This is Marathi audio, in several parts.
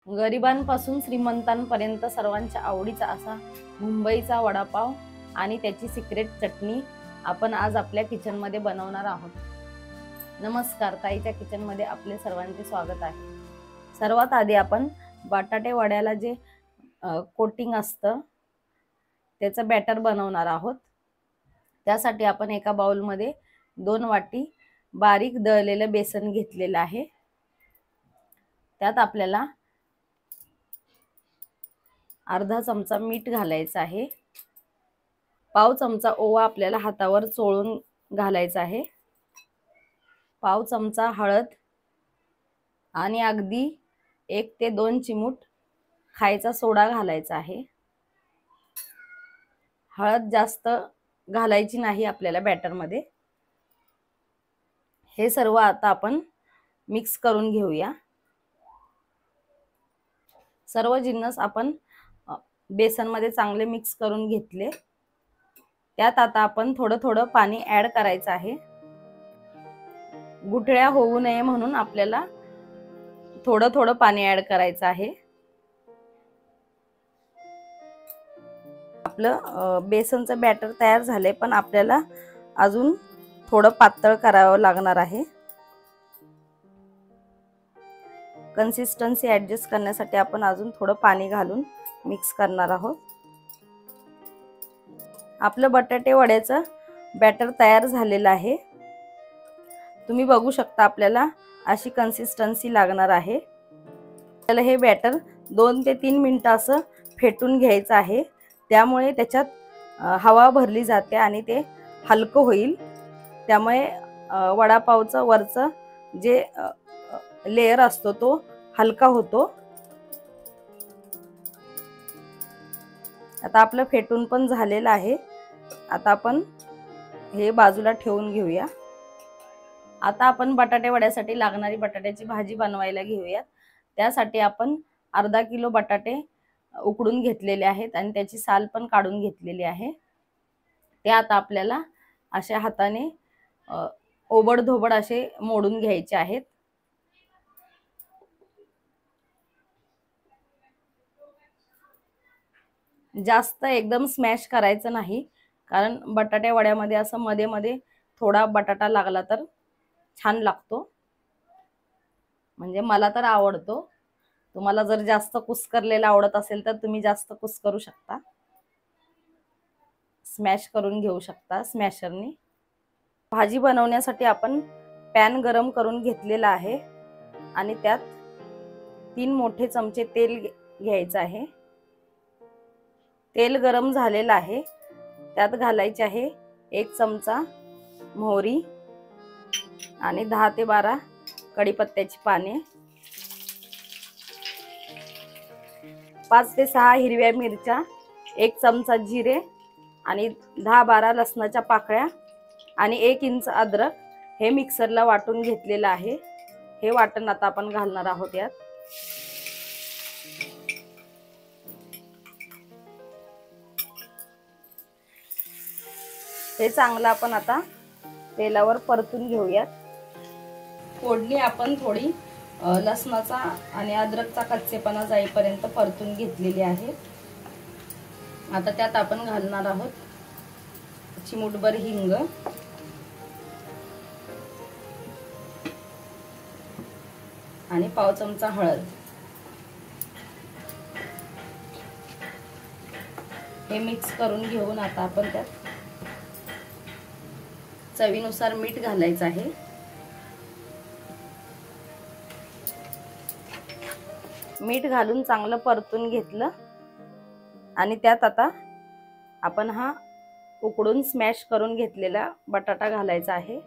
गरिबांपासून श्रीमंतांपर्यंत सर्वांच्या आवडीचा असा मुंबईचा वडापाव आणि त्याची सिक्रेट चटणी आपण आज आपल्या किचन मध्ये बनवणार आहोत। नमस्कार, ताईच्या किचन मध्ये आपले सर्वांचे स्वागत आहे। सर्वात आधी आपण बटाटे वड्याला जे कोटिंग असतं त्याचं बॅटर बनवणार आहोत। त्यासाठी आपण एका बाउल मध्ये 2 वाटी बारीक दळलेले बेसन घेतलेले आहे। त्यात आपल्याला अर्धा चमचा मीठ घालायचं आहे। पाव चमचा ओवा आपल्याला हातावर चोळून घालायचा आहे। पाव चमचा हळद आणि अगदी 1 ते 2 चिमूट खायचा सोडा घालायचा आहे। हळद जास्त घालायची नाही आपल्याला बॅटर मध्ये। हे सर्व आता आपण मिक्स करून घेऊया। सर्व जिन्नस आपण बेसन मध्ये चांगले मिक्स करून घेतले। त्यात आता आपण थोडं थोडं पाणी ऍड करायचं आहे। गुठळ्या होऊ नये म्हणून आपल्याला थोडं थोडं पाणी ऍड करायचं आहे। आपलं बेसनचं बॅटर तयार झाले, पण आपल्याला अजून थोडं पातळ करावं लागणार आहे। कन्सिस्टन्सी ऍडजस्ट करण्यासाठी आपण अजून थोडं पाणी घालून मिक्स करणार आहोत। आपलं बटाटे वड्याचं बॅटर तयार झालेलं आहे। तुम्ही बघू शकता आपल्याला अशी कन्सिस्टन्सी लागणार आहे। आपल्याला हे बॅटर 2 ते 3 मिनिटं असं फेटून घ्यायचं आहे। त्यामुळे त्याच्यात हवा भरली जाते आणि ते हलकं होईल। त्यामुळे वडापावचं वरचं जे लेयर असतो तो हलका होतो। आता आपलं फेटून पण झालेलं आहे। आता आपण हे बाजूला ठेवून घेऊया। आता आपण बटाटे वड्यासाठी लागणारी बटाट्याची भाजी बनवायला घेऊया। त्यासाठी आपण अर्धा किलो बटाटे उकडून घेतलेले आहेत आणि त्याची साल पण काढून घेतलेली आहे। ते आता आपल्याला अशा हाताने ओबडधोबड असे मोडून घ्यायचे आहेत। जास्त एकदम स्मॅश करायचं नाही, कारण बटाटे वड्यामध्ये असं मध्ये मध्ये थोडा बटाटा लागला तर छान लागतो। म्हणजे मला तर आवडतो। तुम्हाला जर जास्त कुस्करलेला आवडत असेल तर तुम्ही जास्त कुस्करू शकता, स्मॅश करून घेऊ शकता स्मॅशरने। भाजी बनवण्यासाठी आपण पॅन गरम करून घेतलेला आहे आणि त्यात 3 मोठे चमचे तेल घ्यायचं आहे। तेल गरम झालेलं आहे। त्यात घालायचे आहे 1 चमचा मोहरी आणि 10 ते 12 कढीपत्त्याची पाने, 5 ते 6 हिरव्या मिरच्या, 1 चमचा जिरे आणि 10-12 लसणाच्या पाकळ्या आणि 1 इंच अद्रक हे मिक्सरला वाटून घेतलेलं आहे। हे वाटण आता आपण घालणार आहोत यात। हे चांगलं आपण आता तेलावर परतून घेऊयात। फोडणी आपण थोडी लसणाचा आणि अद्रकचा कच्चेपणा जाईपर्यंत परतून घेतलेली आहे। आता त्यात आपण घालणार आहोत चिमूटभर हिंग आणि पाव चमचा हळद। हे मिक्स करून घेऊन आता आपण त्यात चवीनुसार मीठ घालायचं आहे। मीठ घालून चांगलं परतून घेतलं आणि त्यात आता आपण हा उकडून स्मॅश करून घेतलेला बटाटा घालायचा आहे।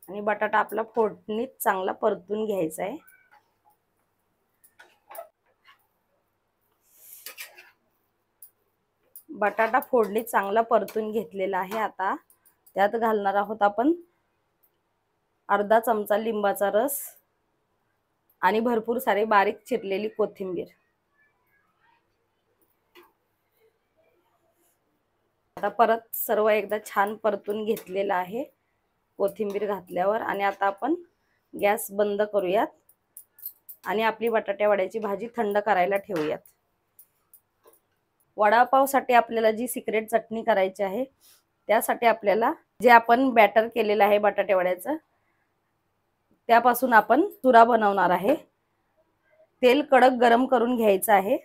आणि बटाटा आपला फोडणीत चांगला परतून घ्यायचा आहे। बटाटा फोडणीत चांगला परतून घेतलेला आहे। आता त्यात घालणार आहोत आपण अर्धा चमचा लिंबाचा रस आणि भरपूर सारी बारीक चिरलेली कोथिंबीर। आता परत सर्व एकदा छान परतून घेतलेला आहे। कोथिंबीर घातल्यावर आणि आता आपण गॅस बंद करूयात आणि आपली बटाटे वड्याची भाजी थंड करायला ठेवूयात. वडापावसाठी आपल्याला जी सिक्रेट चटणी करायची आहे त्यासाठी आपल्याला जे आपण बॅटर केलेलं आहे बटाटे वड्याचं त्यापासून आपण चुरा बनवणार आहे. तेल कडक गरम करून घ्यायचं आहे.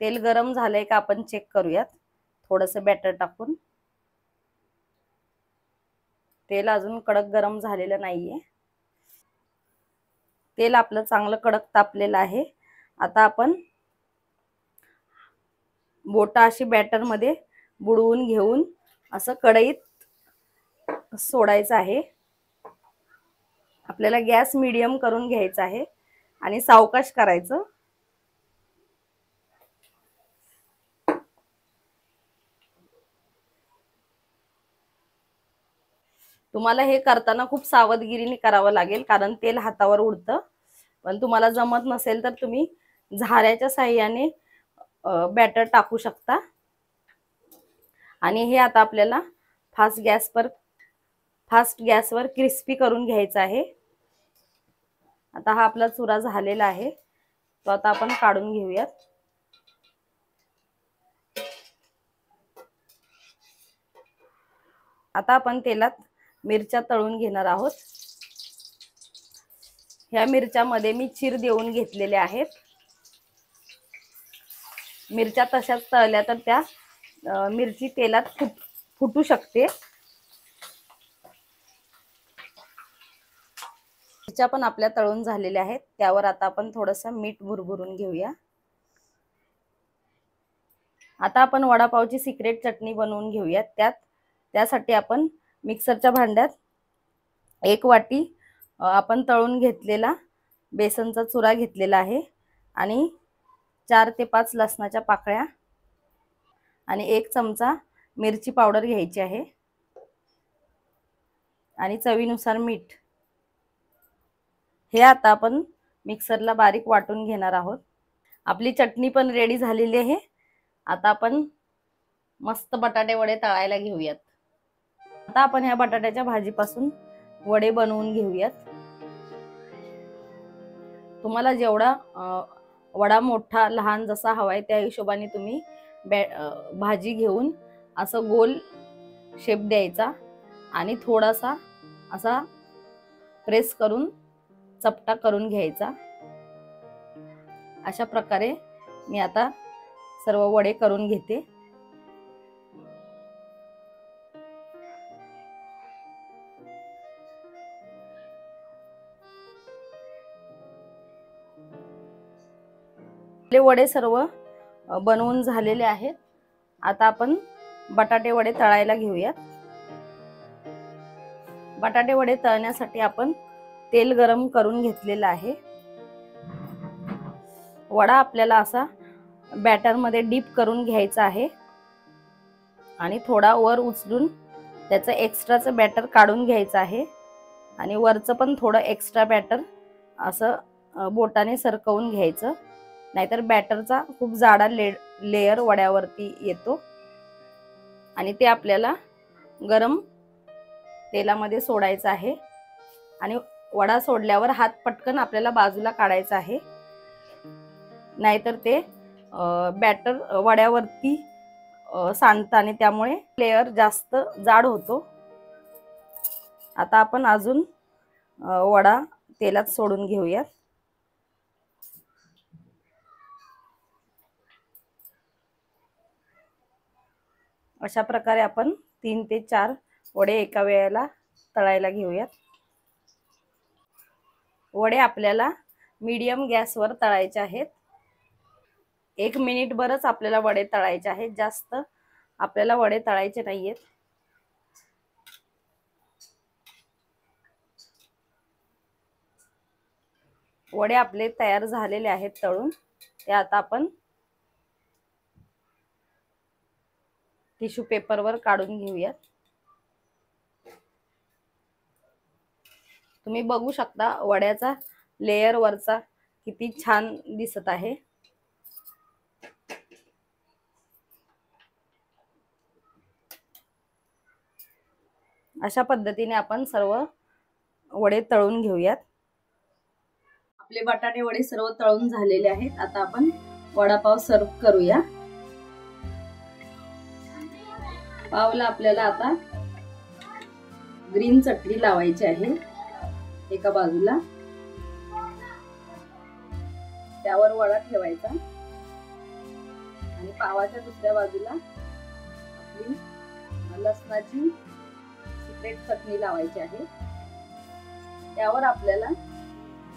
तेल गरम झालंय का आपण चेक करूयात. थोडंसं बॅटर टाकून. तेल अजून कडक गरम झालेलं नाहीये. तेल आपलं चांगलं कडक तापलेलं आहे. आता आपण बोटा अशी बॅटर मध्ये बुडवून घेऊन असं कढईत सोडायचं आहे. आपल्याला गॅस मीडियम करून घ्यायचा आहे आणि सावकाश करायचं. तुम्हाला हे करताना खूप सावधगिरीने करावं लागेल कारण तेल हातावर उडतं. पण तुम्हाला जमत नसेल तर तुम्ही झाऱ्याच्या साहाय्याने बॅटर टाकू शकता. आणि हे आता आपल्याला फास्ट गॅसवर क्रिस्पी करून घ्यायचं आहे. आता हा आपला चुरा झालेला आहे तो आता आपण काढून घेऊयात. आता आपण तेलात मिरच्या तळून घेणार आहोत. ह्या मिरच्यामध्ये मी चीर देऊन घेतलेल्या आहेत. मिरच्या तशाच तळल्या तर त्या मिरची तेलात फुटू शकते. मिरच्या पण आपल्या तळून झालेल्या आहेत. त्यावर आता आपण थोडंसं मीठ भुरभुरून घेऊया. आता आपण वडापावची सिक्रेट चटणी बनवून घेऊयात. त्यासाठी आपण मिक्सरच्या भांड्यात 1 वाटी आपण तळून घेतलेला बेसनचा चुरा घेतलेला आहे आणि 4 ते 5 लसणाच्या पाकळ्या आणि 1 चमचा मिरची पावडर घ्यायची आहे आणि चवीनुसार मीठ. हे आता आपण मिक्सरला बारीक वाटून घेणार आहोत. आपली चटणी पण रेडी झालेली आहे. आता आपण मस्त बटाटे वडे तळायला घेऊयात. आता आपण ह्या बटाट्याच्या भाजीपासून वडे बनवून घेऊयात. तुम्हाला जेवढा वडा मोठा लहान जसा हवाय त्या हिशोबाने तुम्ही भाजी घेऊन असं गोल शेप द्यायचा आणि थोडासा असा प्रेस करून चपटा करून घ्यायचा. अशा प्रकारे मी आता सर्व वडे करून घेते. आपले वडे सर्व बनवून झालेले आहेत. आता आपण बटाटे वडे तळायला घेऊयात. बटाटे वडे तळण्यासाठी आपण तेल गरम करून घेतलेलं आहे. वडा आपल्याला असा बॅटर मध्ये डीप करून घ्यायचा आहे आणि थोडा वर उचलून त्याचं एक्स्ट्राचं बॅटर काढून घ्यायचं आहे आणि वरचं पण थोडं एक्स्ट्रा बॅटर असं बोटाने सरकवून घ्यायचं. नाहीतर बॅटरचा खूप जाडा लेयर वड्यावरती येतो आणि ते आपल्याला गरम तेलामध्ये सोडायचं आहे आणि वडा सोडल्यावर हात पटकन आपल्याला बाजूला काढायचा आहे. नाहीतर ते बॅटर वड्यावरती सांडतं आणि त्यामुळे लेयर जास्त जाड होतो. आता आपण अजून वडा तेलात सोडून घेऊयात. अशा प्रकारे आपण 3 ते 4 वडे एका वेळेला तळायला घेऊयात. वडे आपल्याला मीडियम गॅसवर तळायचे आहेत. 1 मिनिट भरच आपल्याला वडे तळायचे आहेत. जास्त आपल्याला वडे तळायचे नाहीयेत. वडे आपले तयार झालेले आहेत तळून. ते आता आपण टिश्यू पेपरवर काढून घेऊयात. तुम्ही बघू शकता वड्याचा लेयर वरचा किती छान दिसत आहे. अशा पद्धतीने आपण सर्व वडे तळून घेऊयात। आपले बटाटे वडे सर्व तळून झालेले आहेत। आता आपण वडापाव सर्व करूया। पावला आपल्याला आता ग्रीन चटणी लावायची आहे एका बाजूला, त्यावर वडा ठेवायचा आणि पावाच्या दुसऱ्या बाजूला आपली लसणाची सिक्रेट चटणी लावायची आहे। त्यावर आपल्याला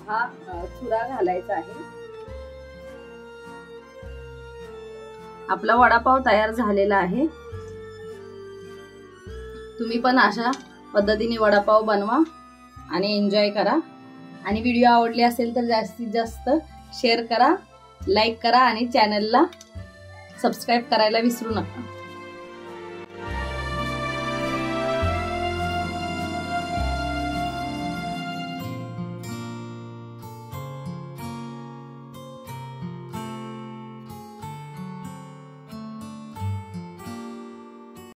हा चुरा घालायचा आहे। आपला वडापाव तयार झालेला आहे। तुम्ही पण अशा पद्धतीने वडापाव बनवा आणि एन्जॉय करा। आणि व्हिडिओ आवडले असेल तर जास्तीत जास्त शेअर करा, लाईक करा आणि चॅनलला सबस्क्राईब करायला विसरू नका।